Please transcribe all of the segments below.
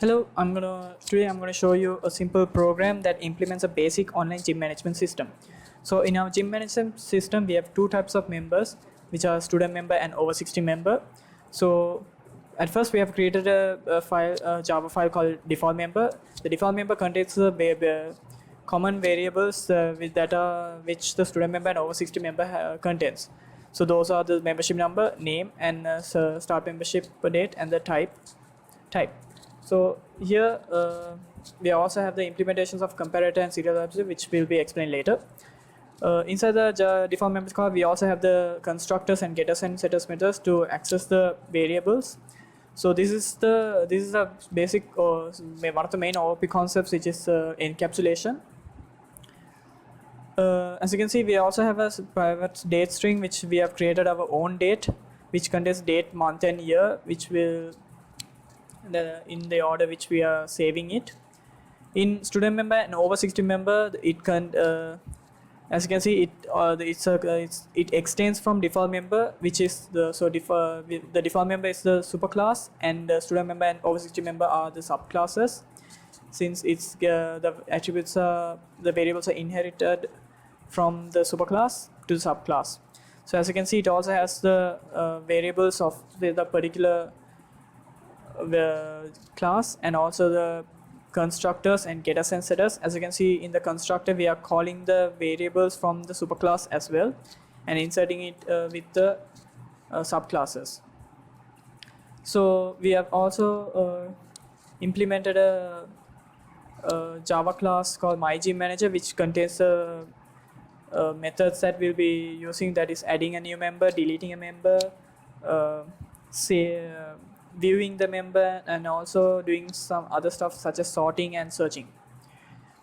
Hello, today I'm gonna show you a simple program that implements a basic online gym management system. So in our gym management system, we have two types of members, which are student member and over 60 member. So at first we have created a Java file called default member. The default member contains the common variables which the student member and over 60 member contains. So those are the membership number, name, and start membership date, and the type. So here we also have the implementations of comparator and serial object, which will be explained later. Inside the default members class, we also have the constructors and getters and setters methods to access the variables. So this is a basic one of the main OOP concepts, which is encapsulation. As you can see, we also have a private date string, which we have created our own date, which contains date, month, and year, which will in the order which we are saving it. In student member and over 60 member, it can as you can see, it extends from default member, which is the default member is the superclass, and the student member and over 60 member are the subclasses, since it's the attributes the variables are inherited from the superclass to the subclass. So as you can see, it also has the variables of the particular class, and also the constructors and getters and setters. As you can see, in the constructor we are calling the variables from the superclass as well and inserting it with the subclasses. So we have also implemented a Java class called MyGymManager, which contains methods that we'll be using, that is adding a new member, deleting a member, viewing the member, and also doing some other stuff such as sorting and searching.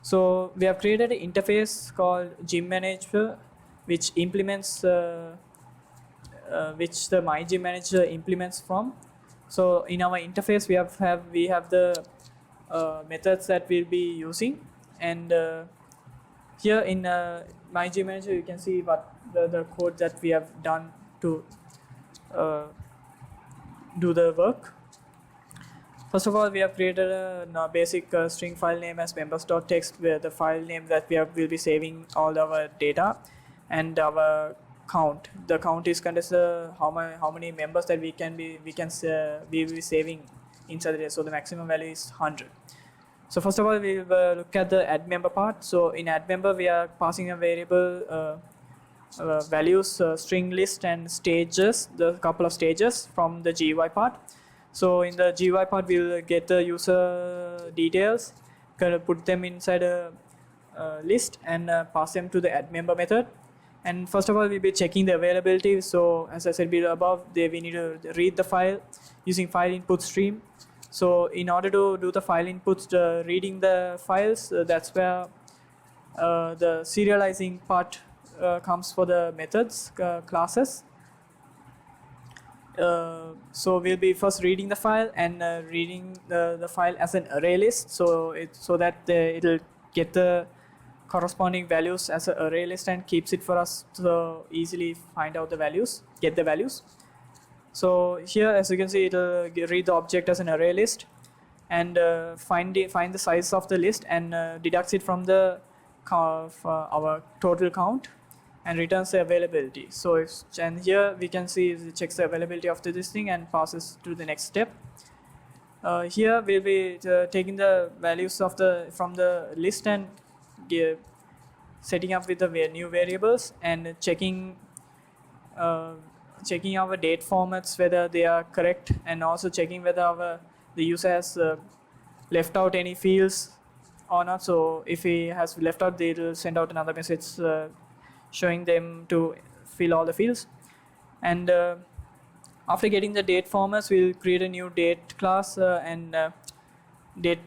So we have created an interface called Gym Manager, which implements which the MyGymManager implements from. So in our interface, we have the methods that we'll be using, and here in MyGymManager you can see what the code that we have done to do the work. First of all, we have created a basic string file name as members.txt, where the file name that will be saving all our data, and our count. The count is kind of how many members that we will be saving inside the data. So the maximum value is 100. So first of all, we will look at the add member part. So in add member, we are passing a variable values, string list, and stages, the couple of stages from the GUI part. So in the GUI part, we'll get the user details, kind of put them inside a list, and pass them to the add member method. And first of all, we'll be checking the availability. So as I said above, we need to read the file using file input stream. So in order to do the file inputs, reading the files, that's where the serializing part comes for the methods classes. So we'll be first reading the file and reading the file as an array list, so that it'll get the corresponding values as an array list and keeps it for us to easily find out the values, get the values. So here, as you can see, it'll read the object as an array list and find the size of the list, and deducts it from the our total count and returns the availability. So and here we can see it checks the availability of this thing and passes to the next step. Here we'll be taking the values from the list and setting up with the new variables, and checking our date formats whether they are correct, and also checking whether the user has left out any fields or not. So if he has left out, they will send out another message showing them to fill all the fields. And after getting the date formats, we'll create a new date class and date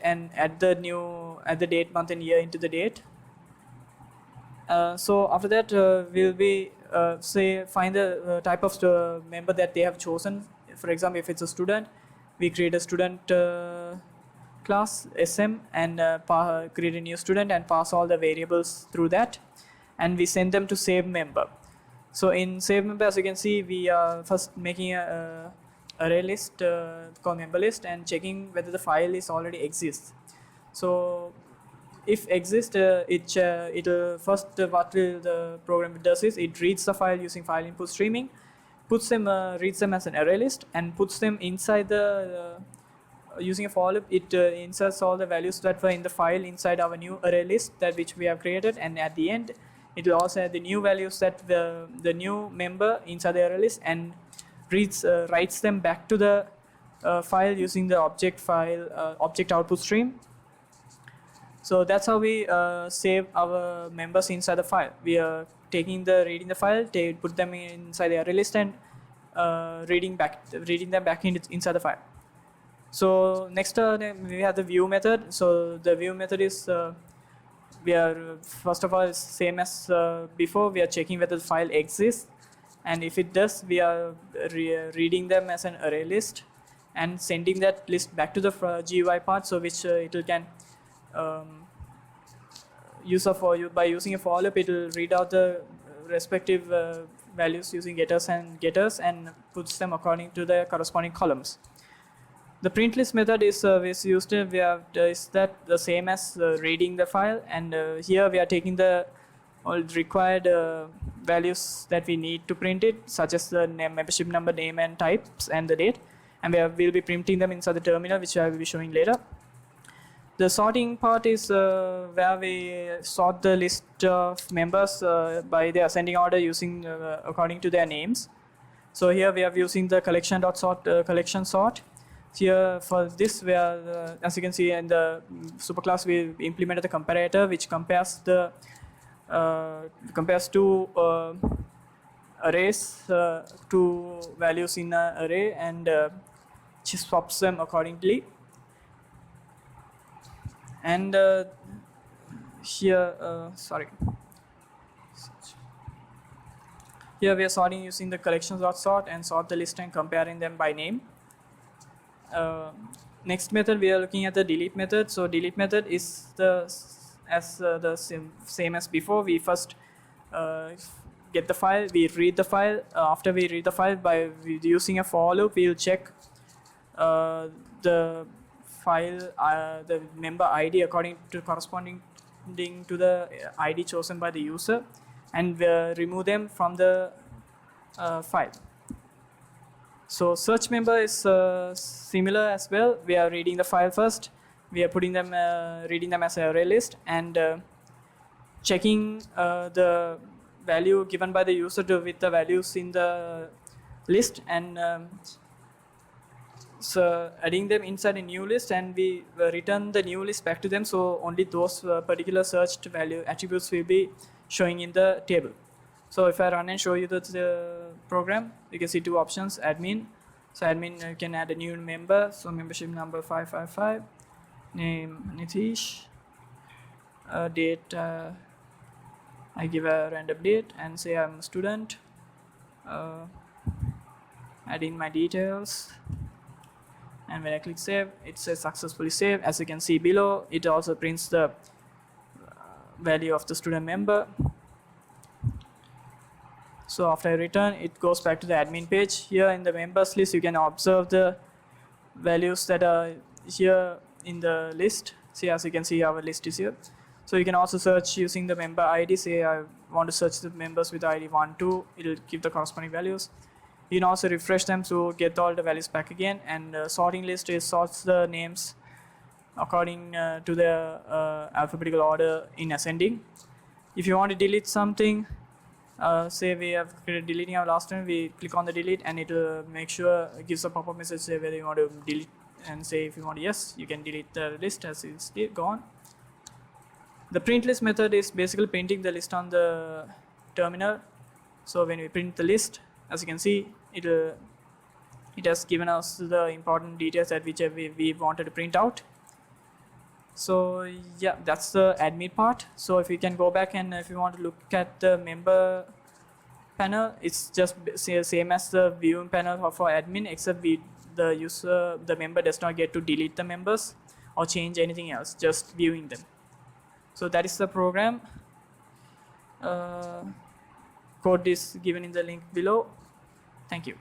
and add the date, month, and year into the date. So after that, we'll be find the type of member that they have chosen. For example, if it's a student, we create a student class SM and create a new student and pass all the variables through that, and we send them to save member. So in save member, as you can see, we are first making a array list called member list and checking whether the file is already exists. So if exists, it'll first what will the program does is it reads the file using file input streaming, puts them reads them as an array list and puts them inside the using a for loop. It inserts all the values that were in the file inside our new array list that which we have created, and at the end it will also add the new values that the new member inside the array list and writes them back to the file using the object output stream. So that's how we save our members inside the file. We are reading the file, put them inside the array list and reading them back inside the file. So next we have the view method. So the view method is we are first of all same as before. We are checking whether the file exists, and if it does, we are reading them as an array list and sending that list back to the GUI part, so which it can by using a for loop, it will read out the respective values using getters and puts them according to the corresponding columns. The print list method is used. Is that the same as reading the file, and here we are taking the all required values that we need to print it, such as the membership number, name and types, and the date, and we'll be printing them inside the terminal, which I will be showing later. The sorting part is where we sort the list of members by their ascending order using according to their names. So here we are using the collection sort. Here for this, where as you can see in the superclass, we implemented the comparator, which compares two arrays, two values in an array, and swaps them accordingly. And here we are sorting using the collections.sort and sort the list and comparing them by name. Next method, we are looking at the delete method. So delete method is the same as before. We first get the file, we read the file. After we read the file, by using a for loop, we will check the file, the member ID corresponding to the ID chosen by the user, and remove them from the file. So search member is similar as well. We are reading the file first. We are reading them as an array list and checking the value given by the user with the values in the list, and so adding them inside a new list, and we return the new list back to them. So only those particular searched value attributes will be showing in the table. So if I run and show you the program, you can see two options: admin. So admin can add a new member. So membership number 555, name Nitish, date I give a random date and say I'm a student. Add in my details. And when I click save, it says successfully saved. As you can see below, it also prints the value of the student member. So after I return, it goes back to the admin page. Here in the members list, you can observe the values that are here in the list. See, as you can see, our list is here. So you can also search using the member ID. Say I want to search the members with ID 1, 2. It will give the corresponding values. You can also refresh them to get all the values back again. And sorting list sorts the names according to the alphabetical order in ascending. If you want to delete something, say we have deleting our last one, we click on the delete, and it will it gives a pop-up message say whether you want to delete, and say if you want yes, you can delete the list as it's gone. The print list method is basically printing the list on the terminal. So when we print the list, as you can see, it has given us the important details that we wanted to print out. So yeah, that's the admin part. So if you can go back, and if you want to look at the member panel, it's just same as the viewing panel for admin, except the member does not get to delete the members or change anything else, just viewing them. So that is the program. Code is given in the link below. Thank you.